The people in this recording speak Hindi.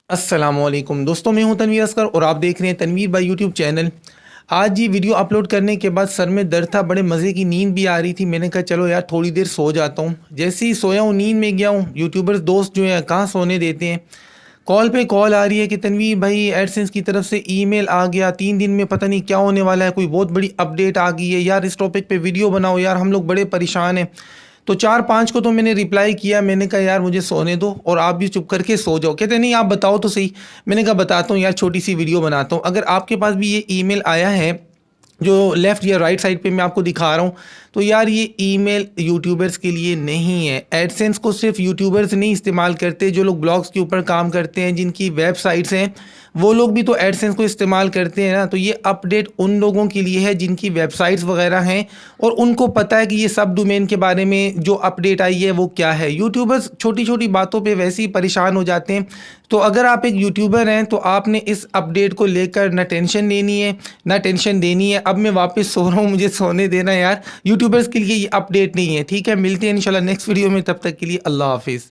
अस्सलामुअलैकुम दोस्तों, मैं हूं तनवीर असगर और आप देख रहे हैं तनवीर भाई यूट्यूब चैनल। आज ये वीडियो अपलोड करने के बाद सर में दर्द था, बड़े मज़े की नींद भी आ रही थी। मैंने कहा चलो यार थोड़ी देर सो जाता हूँ। जैसे ही सोया हूँ नींद में गया हूँ, यूट्यूबर्स दोस्त जो हैं कहाँ सोने देते हैं। कॉल पे कॉल आ रही है कि तनवीर भाई एडसेंस की तरफ से ईमेल आ गया, 3 दिन में पता नहीं क्या होने वाला है, कोई बहुत बड़ी अपडेट आ गई है यार, इस टॉपिक पे वीडियो बनाओ यार, हम लोग बड़े परेशान हैं। तो 4-5 को तो मैंने रिप्लाई किया, मैंने कहा यार मुझे सोने दो और आप भी चुप करके सो जाओ। कहते नहीं आप बताओ तो सही। मैंने कहा बताता हूँ यार, छोटी सी वीडियो बनाता हूँ। अगर आपके पास भी ये ईमेल आया है जो लेफ़्ट या राइट साइड पे मैं आपको दिखा रहा हूँ, तो यार ये ईमेल यूट्यूबर्स के लिए नहीं है। एडसेंस को सिर्फ यूट्यूबर्स नहीं इस्तेमाल करते, जो लोग ब्लॉग्स के ऊपर काम करते हैं, जिनकी वेबसाइट्स हैं, वो लोग भी तो एडसेंस को इस्तेमाल करते हैं ना। तो ये अपडेट उन लोगों के लिए है जिनकी वेबसाइट्स वगैरह हैं और उनको पता है कि ये सब डोमेन के बारे में जो अपडेट आई है वो क्या है। यूट्यूबर्स छोटी छोटी बातों पे वैसे ही परेशान हो जाते हैं। तो अगर आप एक यूट्यूबर हैं तो आपने इस अपडेट को लेकर ना टेंशन लेनी है ना टेंशन देनी है। अब मैं वापस सो रहा हूँ, मुझे सोने देना यार। यूट्यूबर्स के लिए ये अपडेट नहीं है। ठीक है, मिलते हैं इंशाल्लाह नेक्स्ट वीडियो में, तब तक के लिए अल्लाह हाफिज़।